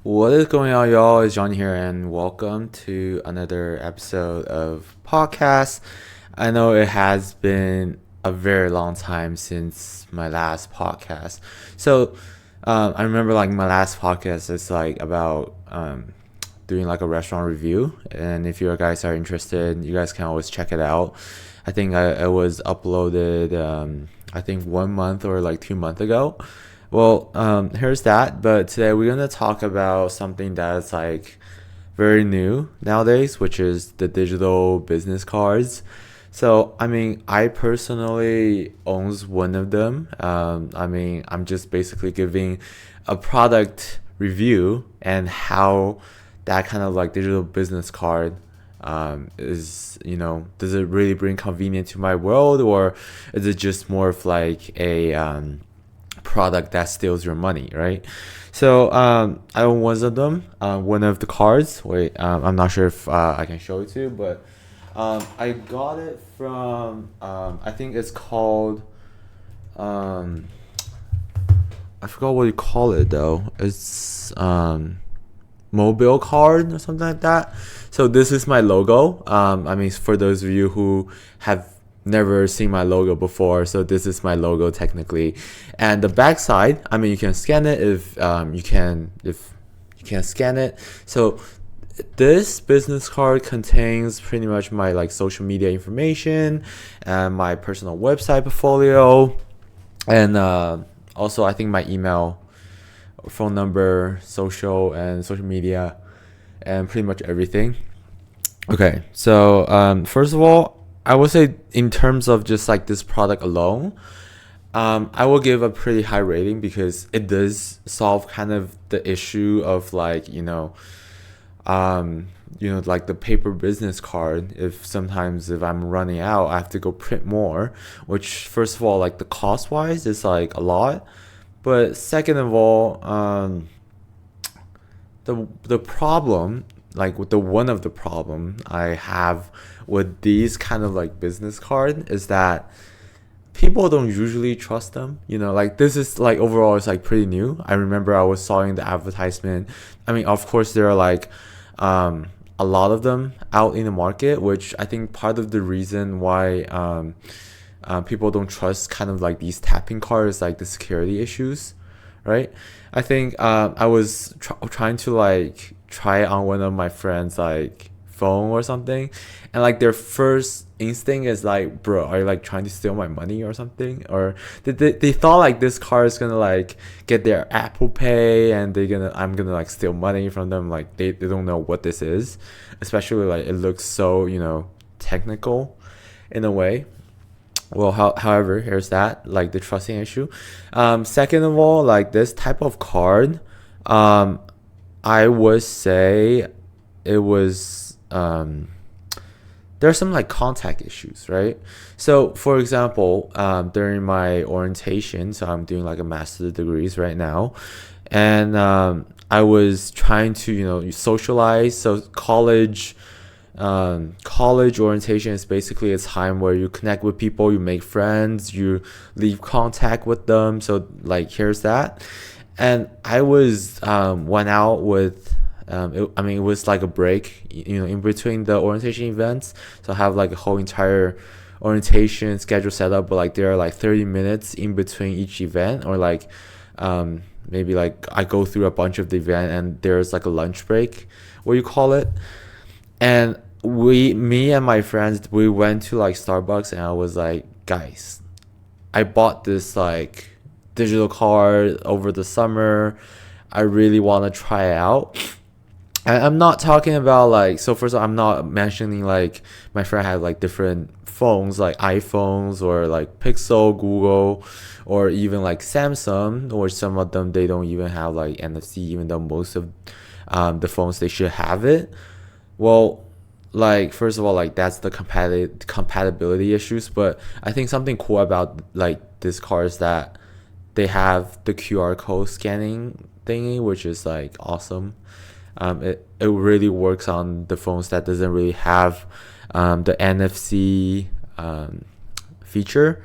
What is going on, y'all? It's John here, and welcome to another episode of podcast. I know it has been a very long time since my last podcast. I remember like my last podcast is like about doing like a restaurant review, and if you guys are interested, you guys can always check it out. I think it was uploaded, I think 1 month or like 2 months ago. Here's that. But today we're gonna talk about something that's like very new nowadays, which is the digital business cards. I personally owns one of them. I'm just basically giving a product review and how that kind of like digital business card does it really bring convenience to my world, or is it just more of like a product that steals your money, right? I own one of them, one of the cards. Wait, I'm not sure if I can show it to you, but I got it from, I think it's called, um, I forgot what you call it though. It's mobile card or something like that. So this is my logo. For those of you who have never seen my logo before, so this is my logo technically. And the back side, you can scan it if you can scan it. So this business card contains pretty much my like social media information and my personal website portfolio, and also I think my email, phone number, social media, and pretty much everything. Okay, so first of all, I would say in terms of just like this product alone, I will give a pretty high rating because it does solve kind of the issue of like like the paper business card. If I'm running out, I have to go print more, which first of all, like the cost wise is like a lot, but second of all, the problem, like with the one of the problem I have with these kind of like business card is that people don't usually trust them. Like this is like overall it's like pretty new. I remember I was sawing the advertisement. Of course there are like a lot of them out in the market, which I think part of the reason why people don't trust kind of like these tapping cards, like the security issues, right? I think I was trying to like try it on one of my friends like phone or something, and like their first instinct is like, bro, are you like trying to steal my money or something? Or they thought like this car is gonna like get their Apple Pay and I'm gonna like steal money from them. Like they don't know what this is, especially like it looks so technical in a way. However, here's that, like the trusting issue. Second of all, like this type of card, um, I would say it was there's some like contact issues, right? So, for example, during my orientation, so I'm doing like a master's degrees right now, and I was trying to socialize. So college orientation is basically a time where you connect with people, you make friends, you leave contact with them. So like here's that. And I was went out with it was like a break in between the orientation events, so I have like a whole entire orientation schedule set up, but like there are like 30 minutes in between each event, or like maybe like I go through a bunch of the event and there's like a lunch break, what you call it. And me and my friends, we went to like Starbucks, and I was like, guys, I bought this like digital card over the summer. I really want to try it out. And I'm not talking about like, so first of all, I'm not mentioning like my friend had like different phones, like iPhones or like Pixel, Google, or even like Samsung, or some of them they don't even have like NFC, even though most of the phones they should have it. Well, like first of all, like that's the compatibility issues, but I think something cool about like this car is that they have the QR code scanning thingy, which is like awesome. It really works on the phones that doesn't really have the NFC feature.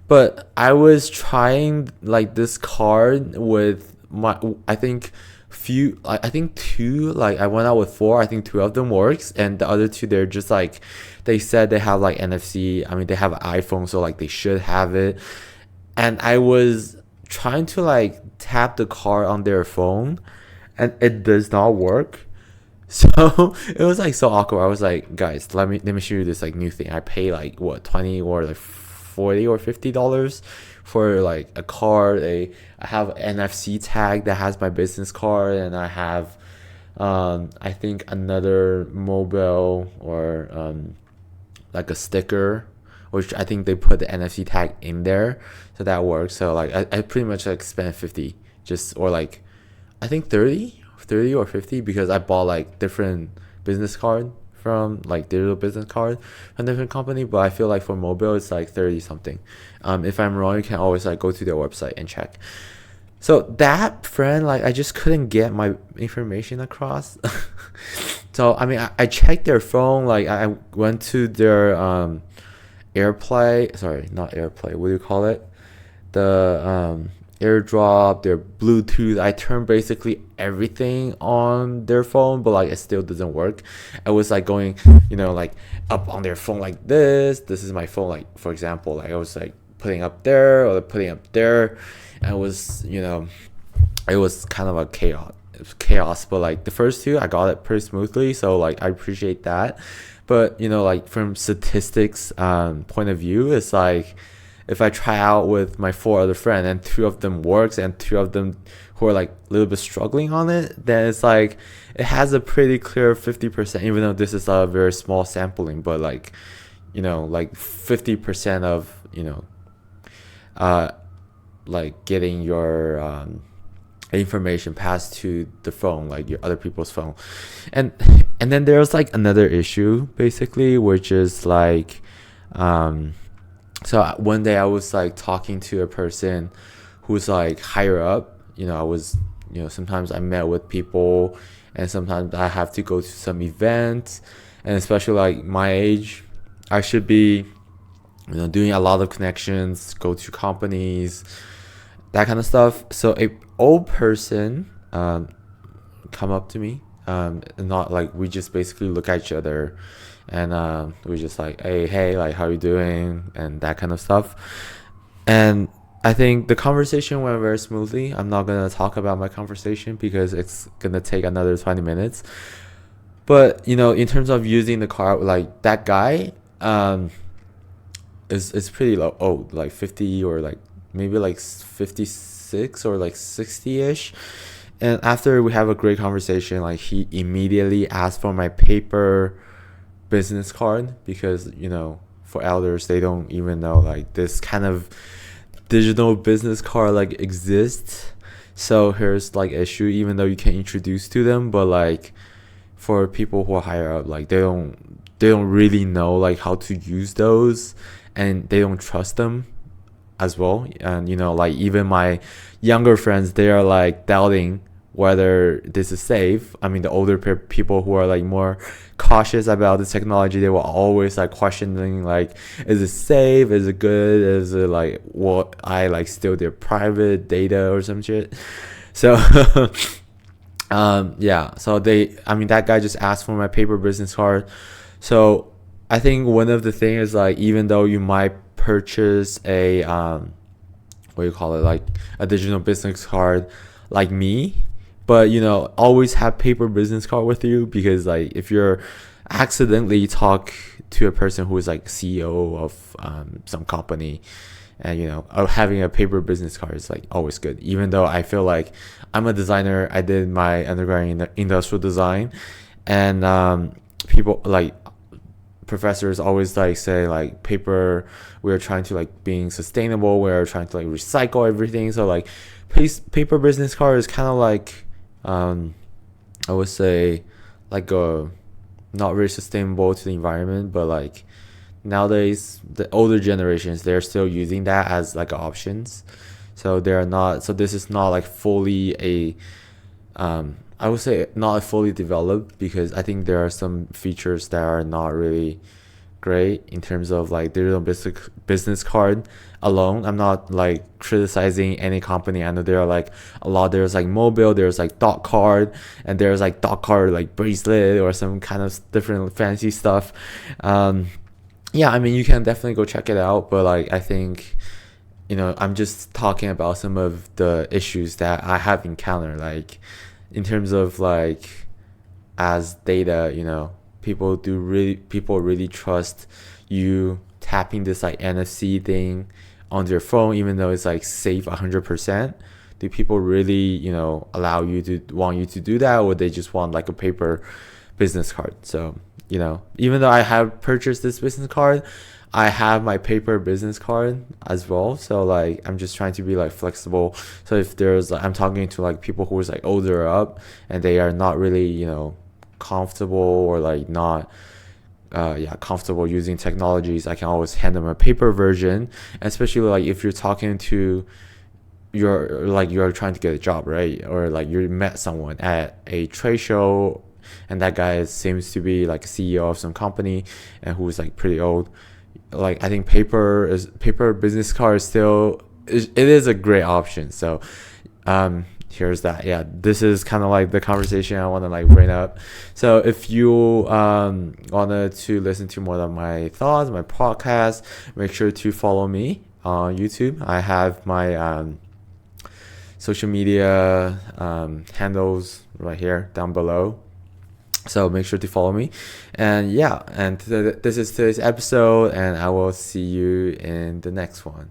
But I was trying like this card with my, I think I think two, like I went out with four, I think two of them works, and the other two, they're just like, they said they have like NFC, I mean they have an iPhone, so like they should have it. And I was trying to like tap the card on their phone, and it does not work. So it was like so awkward. I was like, guys, let me show you this like new thing. I pay like what, 20 or like 40 or $50 for like a card. I have an NFC tag that has my business card, and I have I think another mobile or like a sticker, which I think they put the NFC tag in there, so that works. So like I pretty much like spent 50, just, or like I think 30 or 50, because I bought like different business card from like digital business card from different company. But I feel like for mobile it's like 30 something. If I'm wrong, you can always like go to their website and check. So that friend, like I just couldn't get my information across. So I mean, I checked their phone, like I went to their AirPlay, sorry, not AirPlay, what do you call it, the AirDrop, their Bluetooth. I turned basically everything on their phone, but like it still doesn't work. I was like going, like up on their phone like this is my phone, like for example, like I was like putting up there or putting up there, and it was, it was kind of a chaos. It was chaos, but like the first two I got it pretty smoothly, so like I appreciate that. But like from statistics point of view, it's like if I try out with my four other friends and two of them works and two of them who are like a little bit struggling on it, then it's like it has a pretty clear 50%, even though this is a very small sampling, but like like 50% of like getting your information passed to the phone, like your other people's phone. And then there's like another issue basically, which is like so one day I was like talking to a person who's like higher up. I was, sometimes I met with people, and sometimes I have to go to some events, and especially like my age, I should be, doing a lot of connections, go to companies, that kind of stuff. So a old person come up to me, not like, we just basically look at each other, and we just like, hey, like how you doing, and that kind of stuff. And I think the conversation went very smoothly. I'm not gonna talk about my conversation because it's gonna take another 20 minutes. But in terms of using the car, like that guy is pretty low, old, like 50 or like maybe like 56 or like 60ish. And after we have a great conversation, like he immediately asked for my paper business card, because for elders, they don't even know like this kind of digital business card like exists. So here's like issue, even though you can introduce to them, but like for people who are higher up, like they don't really know like how to use those, and they don't trust them as well. And like even my younger friends, they are like doubting whether this is safe. I mean, the older people who are like more cautious about the technology, they will always like questioning like, is it safe, is it good, is it like what I like steal their private data or some shit. So yeah, so that guy just asked for my paper business card. So I think one of the things is like, even though you might purchase a what do you call it, like a digital business card like me, but always have paper business card with you, because like if you're accidentally talk to a person who is like CEO of some company, and having a paper business card is like always good. Even though I feel like I'm a designer, I did my undergrad in industrial design, and people like professors always like say like paper, we're trying to like being sustainable, we're trying to like recycle everything. So like paper business card is kind of like I would say like a not very sustainable to the environment, but like nowadays the older generations, they're still using that as like options. So this is not like fully a I would say not fully developed, because I think there are some features that are not really great in terms of like digital business card alone. I'm not like criticizing any company. I know there are like a lot. There's like mobile, there's like dot card, and there's like dot card like bracelet or some kind of different fancy stuff. Yeah, I mean, you can definitely go check it out, but like I think, I'm just talking about some of the issues that I have encountered, like in terms of like as data, people really trust you tapping this like NFC thing on their phone, even though it's like safe 100%. Do people really, allow you to want you to do that, or they just want like a paper business card? So, even though I have purchased this business card, I have my paper business card as well. So like I'm just trying to be like flexible. So if there's like I'm talking to like people who is like older up and they are not really, comfortable or like not comfortable using technologies, I can always hand them a paper version. Especially like if you're talking to you're trying to get a job, right? Or like you met someone at a trade show and that guy seems to be like a CEO of some company and who's like pretty old. Like I think paper business card it is a great option. So here's that. Yeah, this is kind of like the conversation I want to like bring up. So if you wanted to listen to more of my thoughts, my podcast, make sure to follow me on YouTube. I have my social media handles right here down below. So make sure to follow me. And yeah, and this is today's episode, and I will see you in the next one.